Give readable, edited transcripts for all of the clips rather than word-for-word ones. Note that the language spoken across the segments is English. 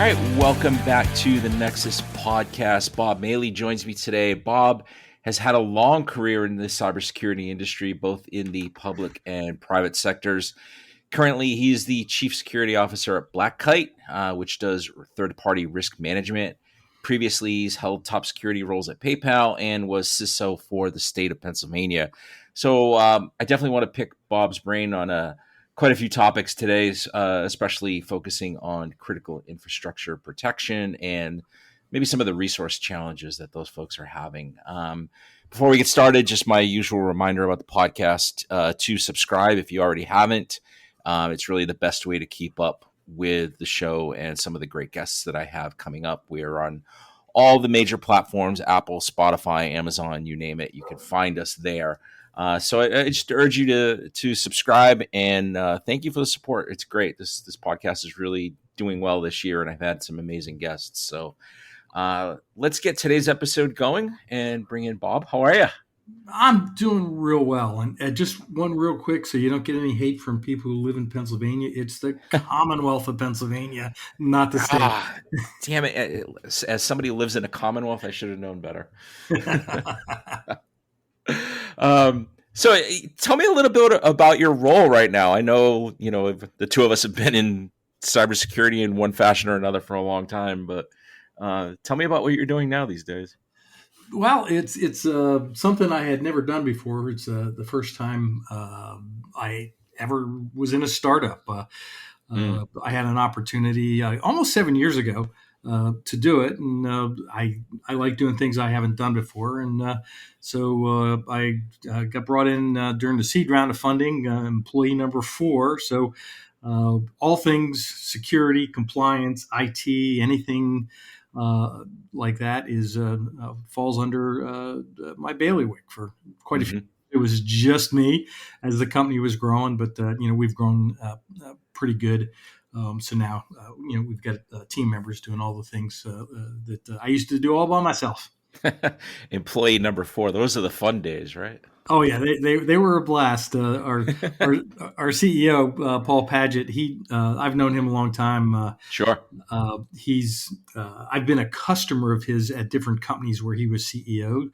right, welcome back to the Nexus Podcast. Bob Maley joins me today. Bob has had a long career in the cybersecurity industry, both in the public and private sectors. Currently, he's the Chief Security Officer at Black Kite, which does third-party risk management. Previously, he's held top security roles at PayPal and was CISO for the state of Pennsylvania. So I definitely want to pick Bob's brain on quite a few topics today, especially focusing on critical infrastructure protection and maybe some of the resource challenges that those folks are having. Before we get started, just my usual reminder about the podcast to subscribe if you already haven't. It's really the best way to keep up with the show and some of the great guests that I have coming up. We are on all the major platforms, Apple, Spotify, Amazon, you name it. You can find us there. So I just urge you to subscribe and thank you for the support. It's great. This podcast is really doing well this year, and I've had some amazing guests. So let's get today's episode going and bring in Bob. How are you? I'm doing real well. And just one real quick, so you don't get any hate from people who live in Pennsylvania. It's the Commonwealth of Pennsylvania, not the state. Damn it. As somebody who lives in a Commonwealth, I should have known better. So tell me a little bit about your role right now. I know, the two of us have been in cybersecurity in one fashion or another for a long time, but tell me about what you're doing now these days. Well, it's something I had never done before. It's the first time I ever was in a startup. I had an opportunity almost 7 years ago to do it, and I like doing things I haven't done before, and so I got brought in during the seed round of funding, employee number 4. So all things security, compliance, IT, anything like that is falls under my bailiwick for quite a few. It was just me as the company was growing, but we've grown pretty good. So now we've got team members doing all the things that I used to do all by myself. Employee number 4. Those are the fun days, right? Oh yeah, they were a blast. Our CEO Paul Paget, I've known him a long time. Sure. I've been a customer of his at different companies where he was CEO,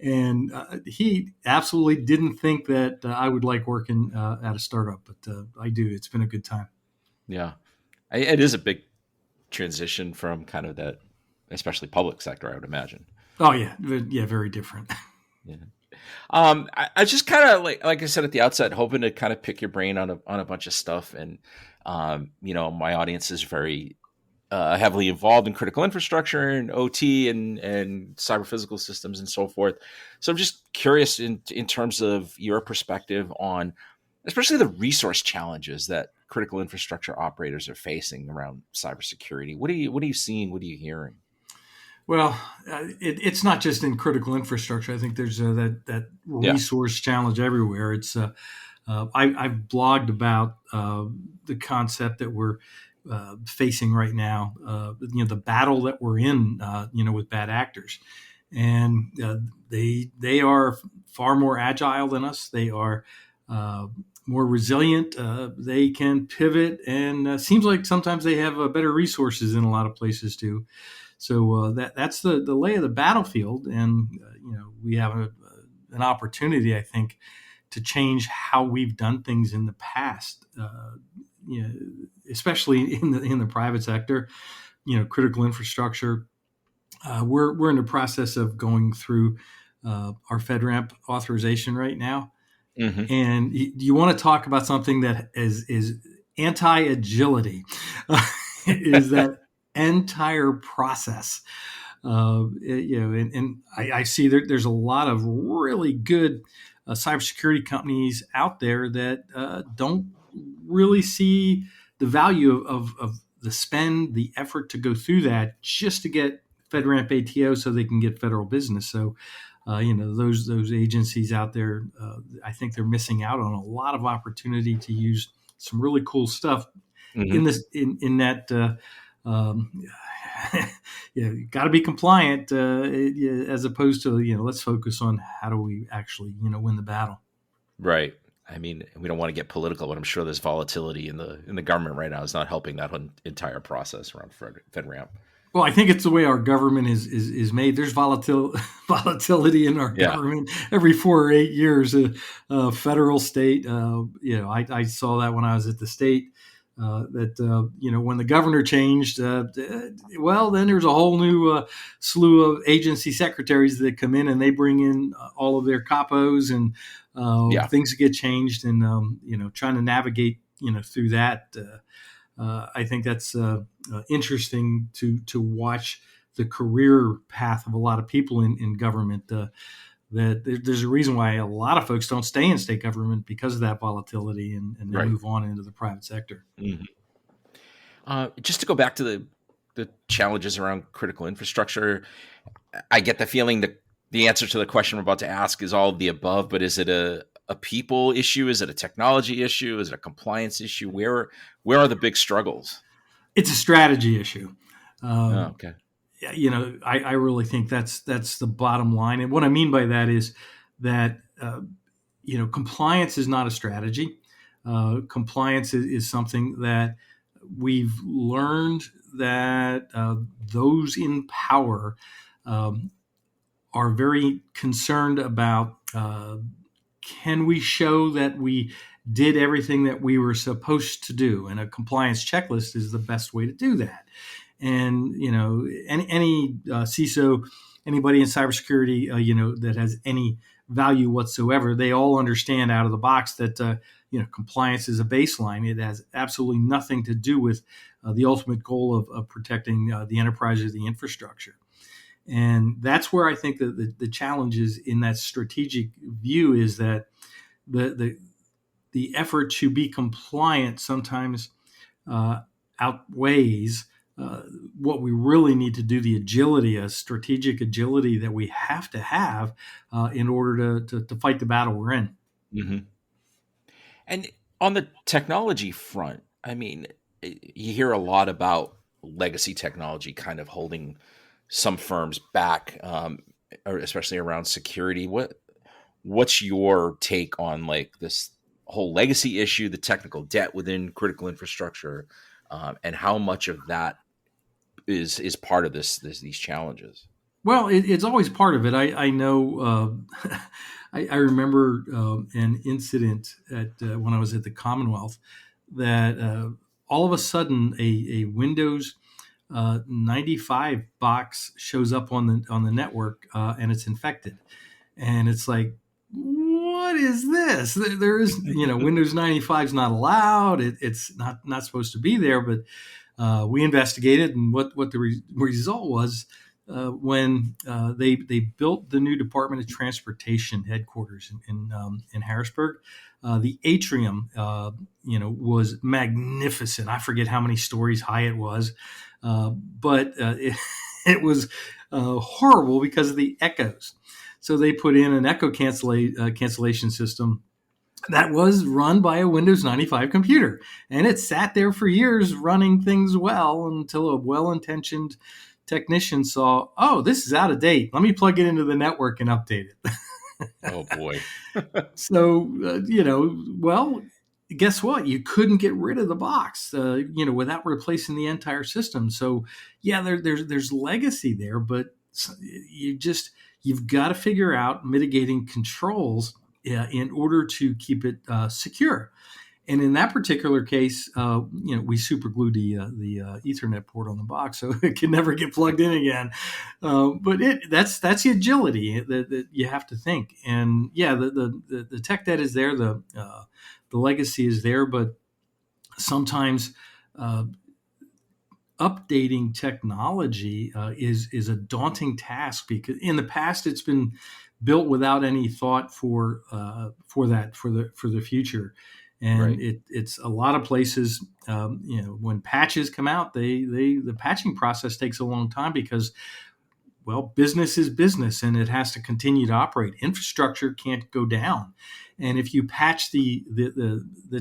and he absolutely didn't think that I would like working at a startup, but I do. It's been a good time. Yeah, it is a big transition from kind of that, especially public sector, I would imagine. Oh yeah, very different. Yeah. I just kind of like I said at the outset, hoping to kind of pick your brain on a bunch of stuff, and my audience is very heavily involved in critical infrastructure and OT and cyber physical systems and so forth. So I'm just curious in terms of your perspective on, especially the resource challenges that critical infrastructure operators are facing around cybersecurity. What are you seeing? What are you hearing? Well, it's not just in critical infrastructure. I think there's that resource challenge everywhere. It's I've blogged about the concept that we're facing right now. The battle that we're in, with bad actors, and they are far more agile than us. They are more resilient. They can pivot, and seems like sometimes they have better resources in a lot of places too. So that's the lay of the battlefield, and we have an opportunity, I think, to change how we've done things in the past. Especially in the private sector, critical infrastructure. We're in the process of going through our FedRAMP authorization right now, and you want to talk about something that is anti-agility, is that entire process. And I see there's a lot of really good cybersecurity companies out there that don't really see the value of the spend, the effort to go through that just to get FedRAMP ATO so they can get federal business. So, those agencies out there, I think they're missing out on a lot of opportunity to use some really cool stuff in that. Got to be compliant as opposed to let's focus on how do we actually win the battle. Right. I mean, we don't want to get political, but I'm sure there's volatility in the government right now is not helping that entire process around FedRAMP. Well, I think it's the way our government is made. There's volatility in our Yeah. government every 4 or 8 years, federal, state. I saw that when I was at the state. When the governor changed, then there's a whole new slew of agency secretaries that come in and they bring in all of their capos and things get changed, and trying to navigate through that. I think that's interesting to watch the career path of a lot of people in government. That there's a reason why a lot of folks don't stay in state government because of that volatility, and they move on into the private sector. Mm-hmm. Just to go back to the challenges around critical infrastructure, I get the feeling that the answer to the question I'm about to ask is all of the above, but is it a people issue? Is it a technology issue? Is it a compliance issue? Where are the big struggles? It's a strategy issue. Okay. I really think that's the bottom line. And what I mean by that is that, compliance is not a strategy. Compliance is something that we've learned that those in power are very concerned about. Can we show that we did everything that we were supposed to do? And a compliance checklist is the best way to do that. And, any CISO, anybody in cybersecurity, that has any value whatsoever, they all understand out of the box that, compliance is a baseline. It has absolutely nothing to do with the ultimate goal of protecting the enterprise or the infrastructure. And that's where I think that the challenge is in that strategic view is that the effort to be compliant sometimes outweighs what we really need to do, the agility, a strategic agility that we have to have in order to fight the battle we're in. Mm-hmm. And on the technology front, I mean, you hear a lot about legacy technology kind of holding some firms back, especially around security. What's your take on like this whole legacy issue, the technical debt within critical infrastructure, and how much of that is part of these challenges? Well, it's always part of it. I know. I remember an incident at when I was at the Commonwealth that all of a sudden a Windows 95 box shows up on the network and it's infected, and it's like, what is this? There is, Windows 95 is not allowed. It's not supposed to be there. But we investigated, and what the result was when they built the new Department of Transportation headquarters in Harrisburg. The atrium, was magnificent. I forget how many stories high it was, but it was horrible because of the echoes. So they put in an echo cancellation system that was run by a Windows 95 computer. And it sat there for years running things well until a well-intentioned technician saw, oh, this is out of date. Let me plug it into the network and update it. Oh, boy. So, guess what? You couldn't get rid of the box, without replacing the entire system. So, yeah, there's legacy there, but you've got to figure out mitigating controls in order to keep it secure. And in that particular case, we super glued the Ethernet port on the box, so it can never get plugged in again. But that's the agility that you have to think. And yeah, the tech debt is there, the legacy is there, but sometimes updating technology is a daunting task, because in the past it's been built without any thought for the future. And right. It's a lot of places, when patches come out, the patching process takes a long time because, well, business is business and it has to continue to operate. Infrastructure can't go down. And if you patch the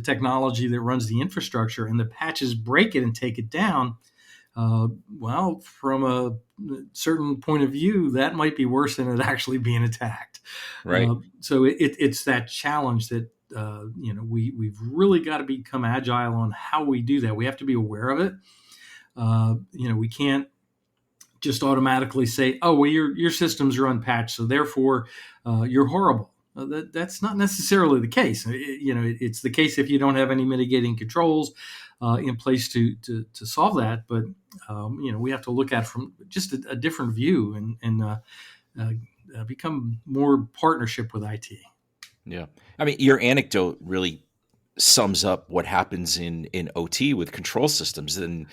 technology that runs the infrastructure and the patches break it and take it down, from a certain point of view, that might be worse than it actually being attacked. Right. So it's that challenge that we've really got to become agile on how we do that. We have to be aware of it. We can't just automatically say, "Oh, well, your systems are unpatched, so therefore you're horrible." That's not necessarily the case. It's the case if you don't have any mitigating controls in place to solve that. But we have to look at it from just a different view and become more partnership with IT. Yeah, I mean, your anecdote really sums up what happens in OT with control systems. And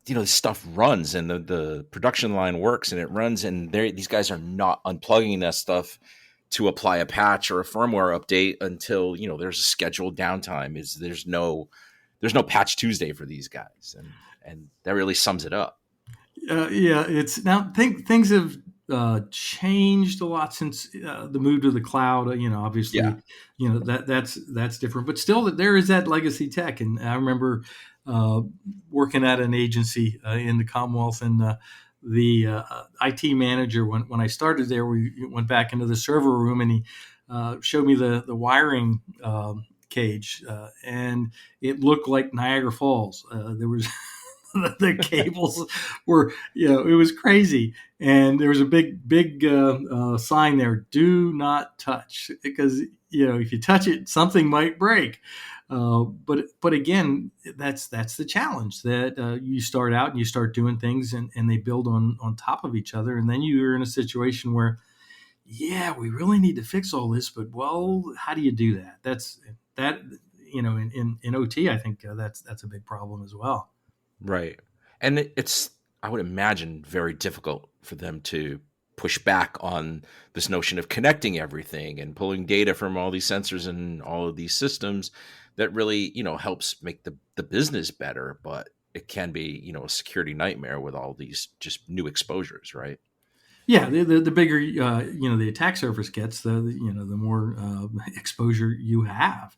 this stuff runs, and the production line works, and it runs, and these guys are not unplugging that stuff to apply a patch or a firmware update until there's a scheduled downtime. There's no patch Tuesday for these guys, and that really sums it up. It's now things have changed a lot since the move to the cloud. Obviously, that's different, but still, there is that legacy tech. And I remember working at an agency in the Commonwealth, and the IT manager, when I started there, we went back into the server room, and he showed me the wiring cage, and it looked like Niagara Falls. There was the cables were, it was crazy. And there was a big sign there: "Do not touch," because if you touch it, something might break. But again, that's the challenge, that you start out and you start doing things, and they build on top of each other, and then you're in a situation where, we really need to fix all this, but how do you do that? In OT, I think that's a big problem as well. Right. And it's, I would imagine, very difficult for them to push back on this notion of connecting everything and pulling data from all these sensors and all of these systems that really, helps make the business better. But it can be, a security nightmare with all these just new exposures, right? Yeah, the bigger the attack surface gets, the more exposure you have,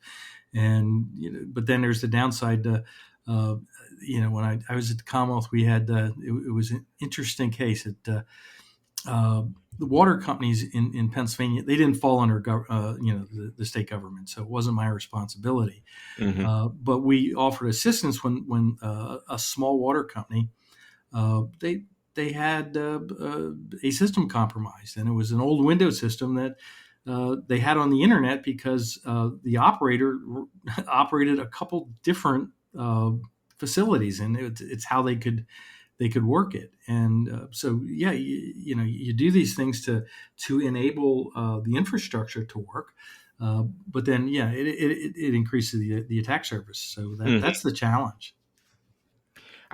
and but then there's the downside. When I was at the Commonwealth, we had it was an interesting case. The water companies in Pennsylvania, they didn't fall under the state government, so it wasn't my responsibility. Mm-hmm. But we offered assistance when a small water company, they had a system compromised, and it was an old Windows system that they had on the internet because the operator operated a couple different facilities, and it's how they could work it. And you do these things to enable the infrastructure to work, but then it increases the attack surface. So that's the challenge.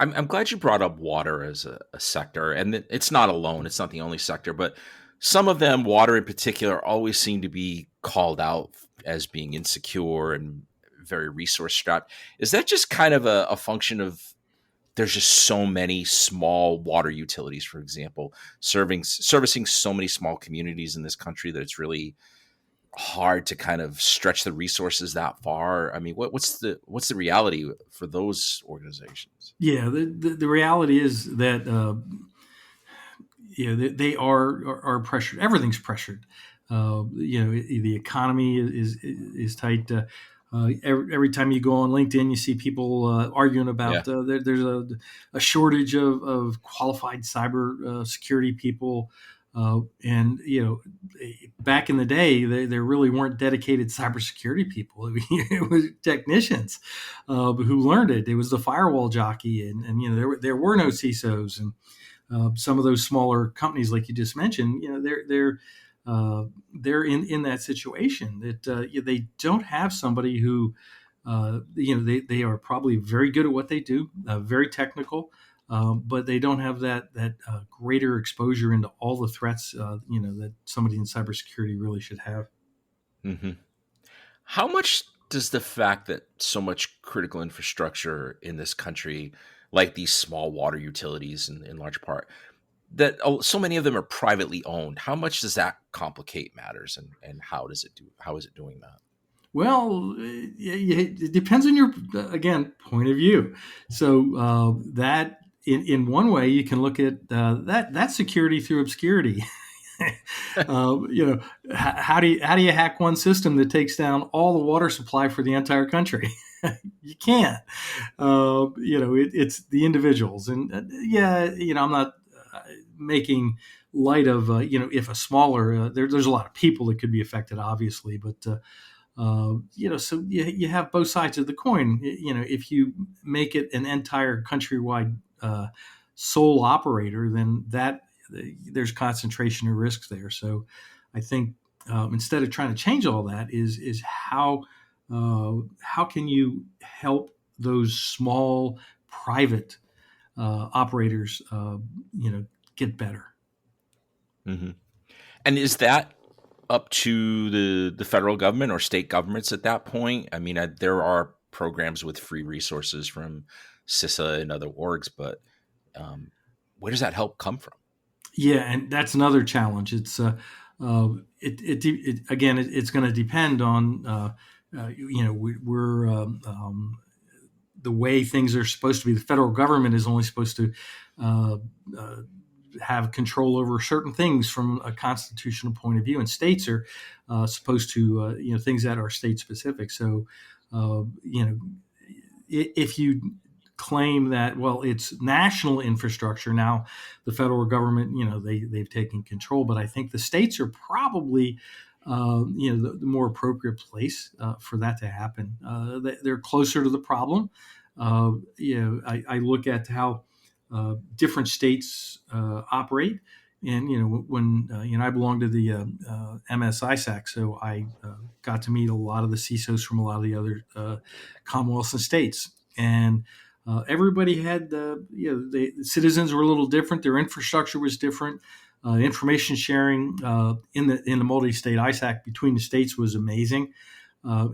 I'm glad you brought up water as a sector, and it's not alone. It's not the only sector, but some of them, water in particular, always seem to be called out as being insecure and very resource strapped. Is that just kind of a function of there's just so many small water utilities, for example, servicing so many small communities in this country that it's really hard to kind of stretch the resources that far? I mean, what's the reality for those organizations? Yeah, the reality is that they are pressured. Everything's pressured. The economy is tight. Every time you go on LinkedIn, you see people arguing about there's a shortage of qualified cyber security people. And back in the day, there really weren't dedicated cybersecurity people. It was technicians who learned it. It was the firewall jockey, and there were no CISOs, and some of those smaller companies, like you just mentioned, they're in that situation that they don't have somebody who they are probably very good at what they do, very technical. But they don't have that greater exposure into all the threats, that somebody in cybersecurity really should have. Mm-hmm. How much does the fact that so much critical infrastructure in this country, like these small water utilities in large part, that so many of them are privately owned, how much does that complicate matters, and how is it doing that? Well, it depends on your, again, point of view. So that in one way, you can look at that security through obscurity. How do you hack one system that takes down all the water supply for the entire country? You can't. It's the individuals, and I'm not making light of if a smaller there's a lot of people that could be affected, obviously, but so you have both sides of the coin. If you make it an entire countrywide sole operator, then there's concentration of risks there. So I think instead of trying to change all that, is how can you help those small private operators get better? Mm-hmm. And is that up to the federal government or state governments at that point? I mean, there are programs with free resources from CISA and other orgs, but where does that help come from? Yeah, and that's another challenge. It's it's going to depend on we're the way things are supposed to be. The federal government is only supposed to have control over certain things from a constitutional point of view, and states are supposed to things that are state specific. So if you claim that, well, it's national infrastructure now, the federal government, they've taken control, but I think the states are probably the more appropriate place for that to happen. They're closer to the problem. I look at how different states operate, and when I belong to the MSISAC, so I got to meet a lot of the CISOs from a lot of the other commonwealths and states, and everybody had the citizens were a little different. Their infrastructure was different. Information sharing in the multi-state ISAC between the states was amazing, so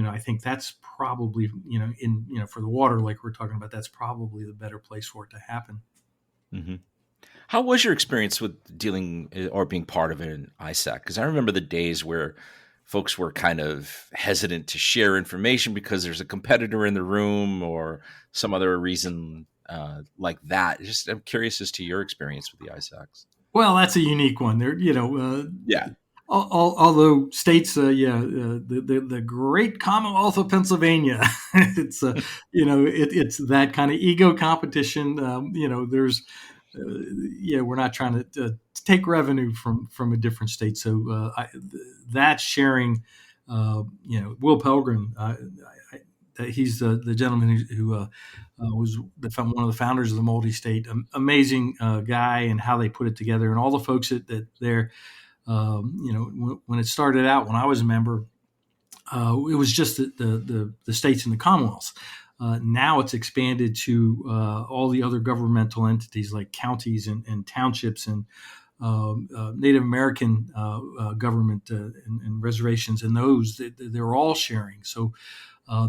I think that's probably for the water, like we're talking about, that's probably the better place for it to happen. Mm-hmm. How was your experience with dealing or being part of an ISAC? Because I remember the days where folks were kind of hesitant to share information because there's a competitor in the room or some other reason like that. Just I'm curious as to your experience with the ISACs. Well, that's a unique one. There, yeah. Although states, the great Commonwealth of Pennsylvania, it's it's that kind of ego competition. There's we're not trying to take revenue from a different state. So that sharing, Will Pelgrim, he's the gentleman who was one of the founders of the multi-state, amazing guy, and how they put it together, and all the folks that they're, when it started out, when I was a member, it was just the states and the commonwealths. Now it's expanded to all the other governmental entities like counties and townships and Native American government and reservations, and those they're all sharing. So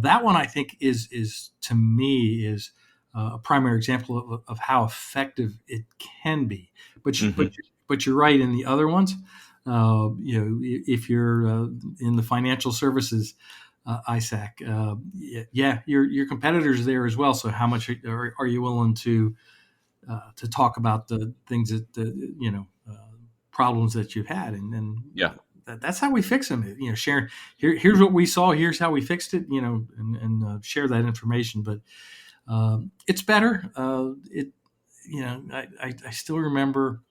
that one, I think, is to me is a primary example of how effective it can be. But you're right in the other ones. If you're in the financial services ISAC, your competitors there as well. So how much are you willing to talk about the things that problems that you've had, and that's how we fix them. Sharing here's what we saw, here's how we fixed it. And share that information. But it's better. I still remember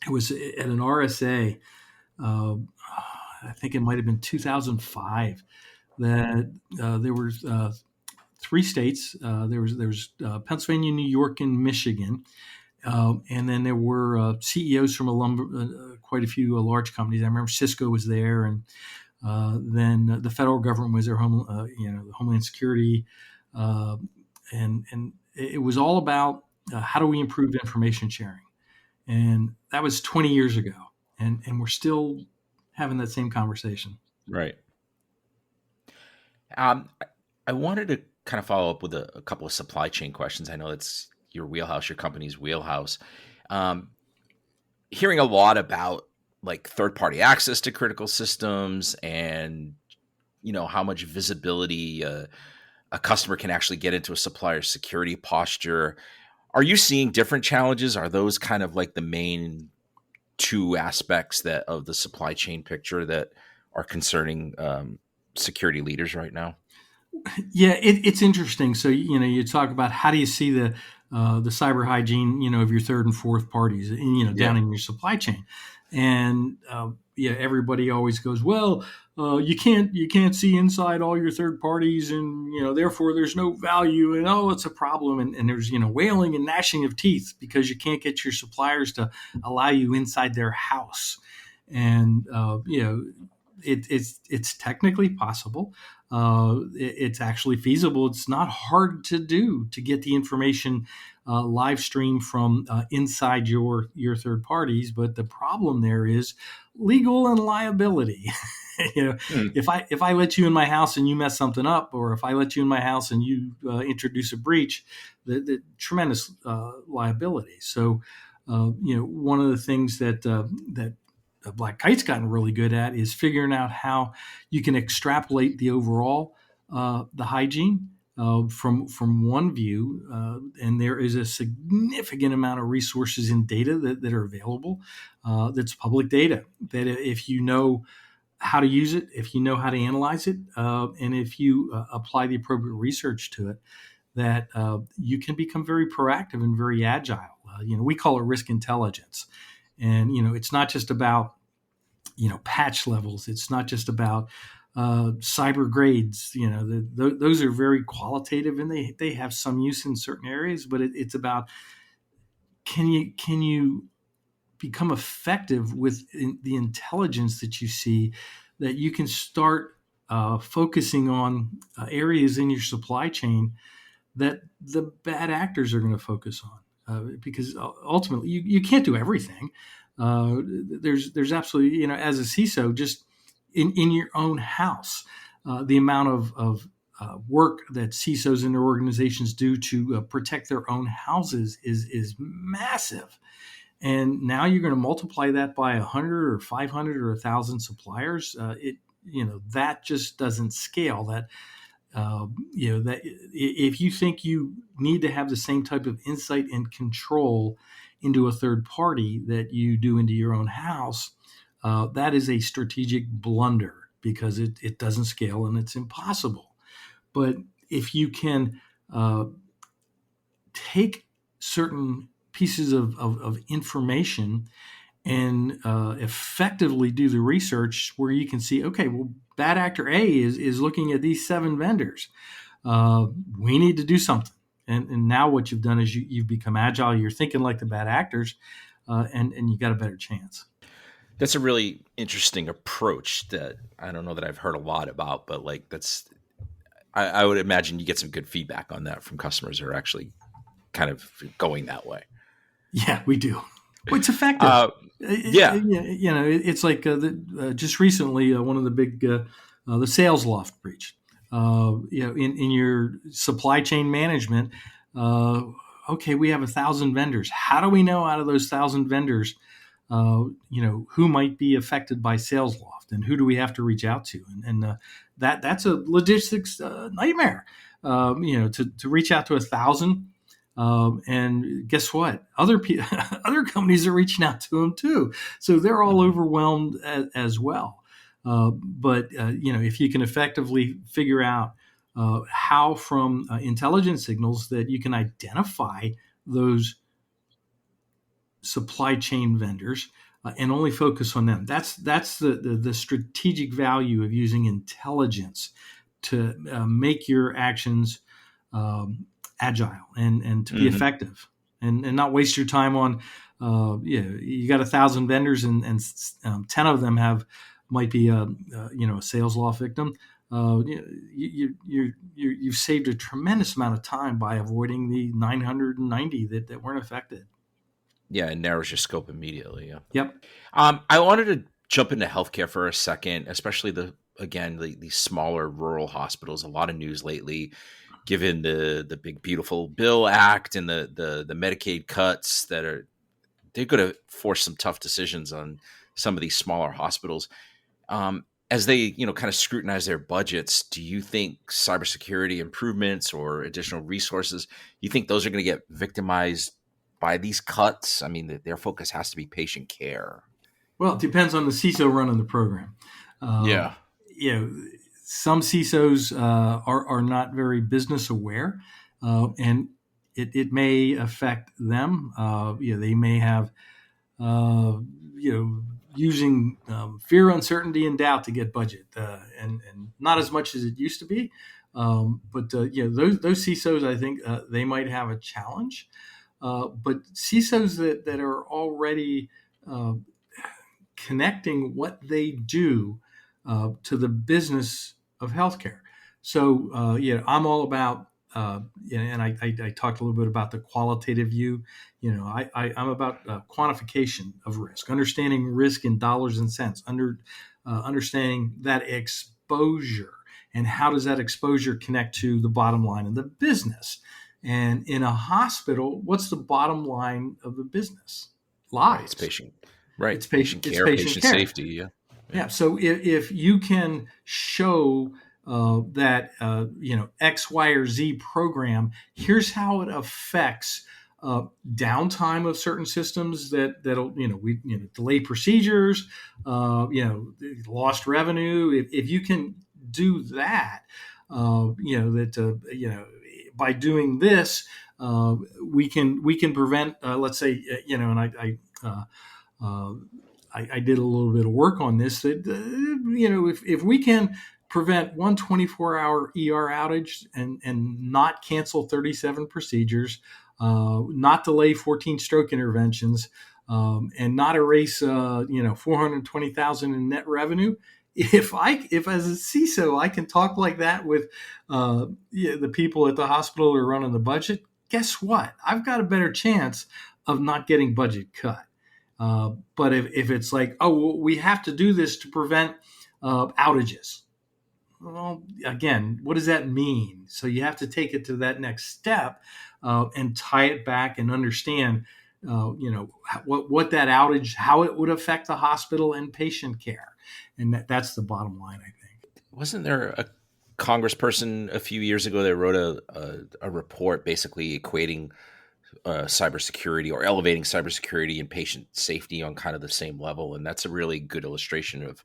it was at an RSA. I think it might have been 2005 that there were three states. There was Pennsylvania, New York, and Michigan, and then there were CEOs from quite a few large companies. I remember Cisco was there, and then the federal government was there, the Homeland Security, and it was all about how do we improve information sharing, and that was 20 years ago. And we're still having that same conversation. Right. I wanted to kind of follow up with a couple of supply chain questions. I know that's your wheelhouse, your company's wheelhouse. Hearing a lot about like third-party access to critical systems and, how much visibility a customer can actually get into a supplier's security posture. Are you seeing different challenges? Are those kind of like the main two aspects that of the supply chain picture that are concerning security leaders right now? Yeah, it's interesting. So you talk about how do you see the cyber hygiene, of your third and fourth parties, Yeah. down in your supply chain, and yeah, everybody always goes, well, you can't see inside all your third parties, and therefore there's no value, and oh, it's a problem, and there's wailing and gnashing of teeth because you can't get your suppliers to allow you inside their house, and it's technically possible. It's actually feasible. It's not hard to do to get the information live stream from inside your third parties. But the problem there is legal and liability. Hmm. If I let you in my house and you mess something up, or if I let you in my house and you introduce a breach, the tremendous liability. So, one of the things that Black Kite's gotten really good at is figuring out how you can extrapolate the overall the hygiene from one view, and there is a significant amount of resources and data that are available. That's public data. That if you know how to use it, if you know how to analyze it, and if you apply the appropriate research to it, that you can become very proactive and very agile. We call it risk intelligence, and it's not just about patch levels. It's not just about cyber grades. Those are very qualitative, and they have some use in certain areas. But it's about can you become effective with the intelligence that you see, that you can start focusing on areas in your supply chain that the bad actors are going to focus on, because ultimately you can't do everything. There's absolutely, as a CISO, just in your own house, the amount of work that CISOs and their organizations do to protect their own houses is massive. And now you're going to multiply that by 100 or 500 or 1,000 suppliers. That just doesn't scale. That if you think you need to have the same type of insight and control into a third party that you do into your own house, that is a strategic blunder, because it doesn't scale and it's impossible. But if you can take certain pieces of information and effectively do the research, where you can see, okay, well, bad actor A is looking at these 7 vendors. We need to do something. And now what you've done is you've become agile. You're thinking like the bad actors, and you got a better chance. That's a really interesting approach that I don't know that I've heard a lot about, but like I would imagine you get some good feedback on that from customers who are actually kind of going that way. Yeah, we do. Well, it's effective. Yeah. It's like just recently, one of the big the sales loft breach. In your supply chain management, okay, we have 1,000 vendors. How do we know out of those 1,000 vendors, who might be affected by sales loft, and who do we have to reach out to? And that's a logistics nightmare. To reach out to 1,000. And guess what? Other other companies are reaching out to them too, so they're all overwhelmed as well. But if you can effectively figure out how from intelligence signals that you can identify those supply chain vendors and only focus on them, that's the strategic value of using intelligence to make your actions agile and to be effective, and not waste your time on you got 1,000 vendors, and 10 of them might be a sales loft victim. You've saved a tremendous amount of time by avoiding the 990 that weren't affected. Yeah, it narrows your scope immediately. Yeah. Yep. I wanted to jump into healthcare for a second, especially the smaller rural hospitals. A lot of news lately, given the big beautiful bill act and the Medicaid cuts they're going to force some tough decisions on some of these smaller hospitals. As they kind of scrutinize their budgets, do you think cybersecurity improvements or additional resources, you think those are going to get victimized by these cuts? I mean, their focus has to be patient care. Well, it depends on the CISO running the program. Yeah. You know, some CISOs are not very business aware, and it may affect them. They may have using fear, uncertainty, and doubt to get budget, and not as much as it used to be. But those CISOs, I think they might have a challenge. But CISOs that are already connecting what they do to the business of healthcare. So I'm all about, and I talked a little bit about the qualitative view. I'm about quantification of risk, understanding risk in dollars and cents, understanding that exposure, and how does that exposure connect to the bottom line of the business. And in a hospital, what's the bottom line of the business? Lives. Right, it's patient. Right. It's patient care, patient safety. Yeah. Yeah. So if you can show that X, Y, or Z program, here's how it affects downtime of certain systems that'll delay procedures, lost revenue. If you can do that, by doing this, we can prevent. Let's say and I did a little bit of work on this. That if we can prevent one 24-hour ER outage and not cancel 37 procedures, not delay 14 stroke interventions, and not erase 420,000 in net revenue. If as a CISO I can talk like that with the people at the hospital who are running the budget, guess what? I've got a better chance of not getting budget cut. But if it's like, we have to do this to prevent outages. Well, again, what does that mean? So you have to take it to that next step and tie it back and understand, what that outage, how it would affect the hospital and patient care. And that's the bottom line, I think. Wasn't there a congressperson a few years ago that wrote a report basically equating cybersecurity or elevating cybersecurity and patient safety on kind of the same level? And that's a really good illustration of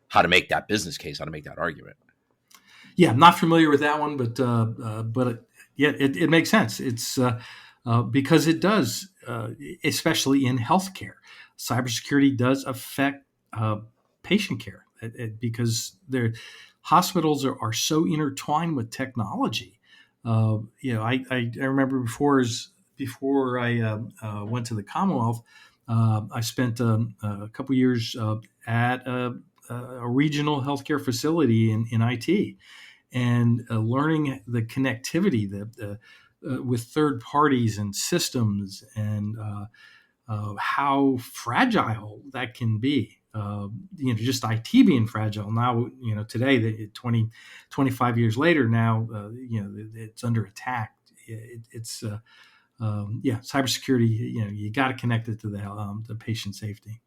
how to make that business case, how to make that argument. Yeah, I'm not familiar with that one, but it makes sense. It's because it does, especially in healthcare. Cybersecurity does affect patient care because their hospitals are so intertwined with technology. I remember before I went to the Commonwealth, I spent a couple years at a regional healthcare facility in IT, and learning the connectivity with third parties and systems, and how fragile that can be. Just IT being fragile. Now, today, 25 years later, now, it's under attack. Cybersecurity, you got to connect it to the patient safety.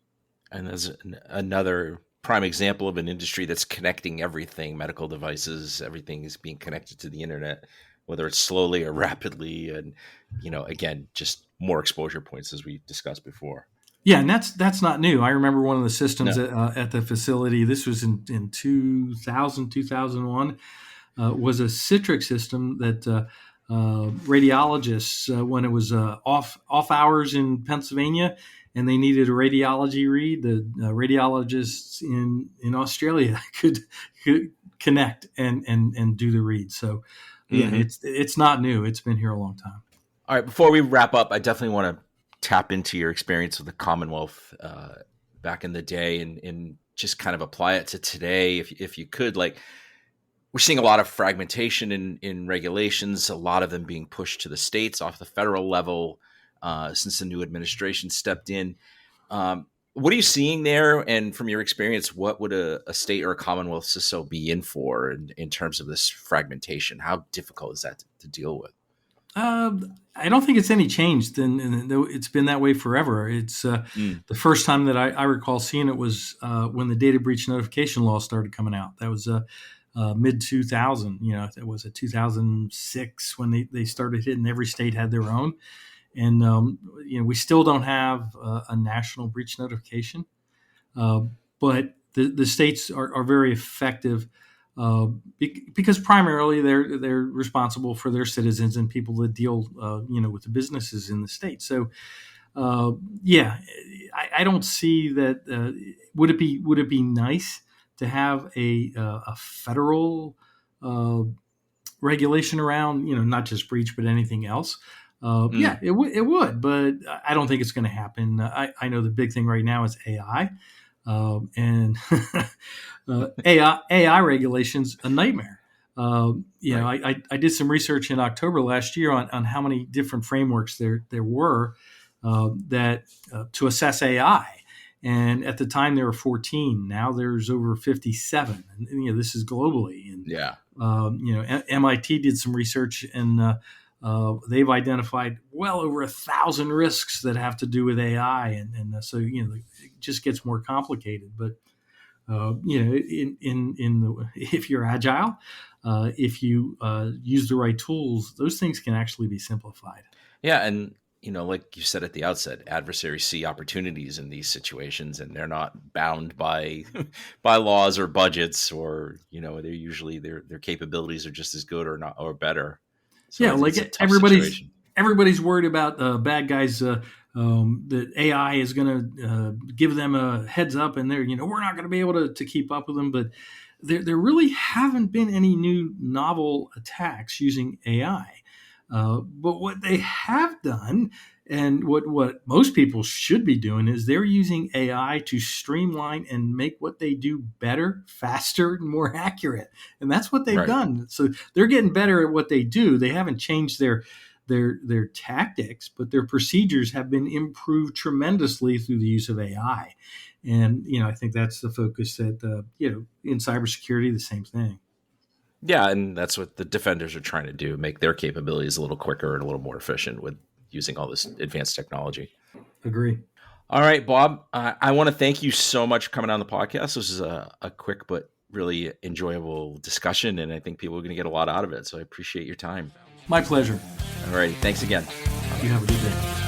And there's another prime example of an industry that's connecting everything, medical devices, everything is being connected to the internet, whether it's slowly or rapidly. And, again, just more exposure points as we discussed before. Yeah, and that's not new. I remember one of the systems at the facility, this was in 2000, 2001, was a Citrix system that radiologists, when it was off hours in Pennsylvania and they needed a radiology read, the radiologists in Australia could connect and do the read. So it's not new. It's been here a long time. All right, before we wrap up, I definitely want to tap into your experience with the Commonwealth back in the day and just kind of apply it to today. If you could, like, we're seeing a lot of fragmentation in regulations, a lot of them being pushed to the states off the federal level since the new administration stepped in. What are you seeing there? And from your experience, what would a state or a Commonwealth CISO be in for in terms of this fragmentation? How difficult is that to deal with? I don't think it's any changed, and it's been that way forever. It's the first time that I recall seeing it was when the data breach notification law started coming out. That was mid 2000. It was a 2006 when they started hitting. Every state had their own, And we still don't have a national breach notification, but the states are very effective because primarily they're responsible for their citizens and people that deal with the businesses in the state. So I don't see that. Would it be nice to have a federal regulation around not just breach but anything else? Yeah, it would, but I don't think it's going to happen. I know the big thing right now is AI, and AI regulations a nightmare. Right. I did some research in October last year on how many different frameworks there were that to assess AI. And at the time there were 14. Now there's over 57. And this is globally. And MIT did some research, and they've identified well over 1,000 risks that have to do with AI, and so it just gets more complicated. But if you're agile, if you use the right tools, those things can actually be simplified. Yeah, and like you said at the outset, adversaries see opportunities in these situations, and they're not bound by by laws or budgets, or they're usually their capabilities are just as good or not or better. So yeah, like everybody's worried about bad guys. That AI is going to give them a heads up, and we're not going to be able to keep up with them. But there really haven't been any new novel attacks using AI. But what they have done, and what most people should be doing, is they're using AI to streamline and make what they do better, faster, and more accurate. And that's what they've done. So they're getting better at what they do. They haven't changed their tactics, but their procedures have been improved tremendously through the use of AI. And I think that's the focus that in cybersecurity, the same thing. Yeah, and that's what the defenders are trying to do, make their capabilities a little quicker and a little more efficient with using all this advanced technology. Agree. All right, Bob, I want to thank you so much for coming on the podcast. This is a quick but really enjoyable discussion, and I think people are going to get a lot out of it. So I appreciate your time. My pleasure. All right, thanks again. You have a good day.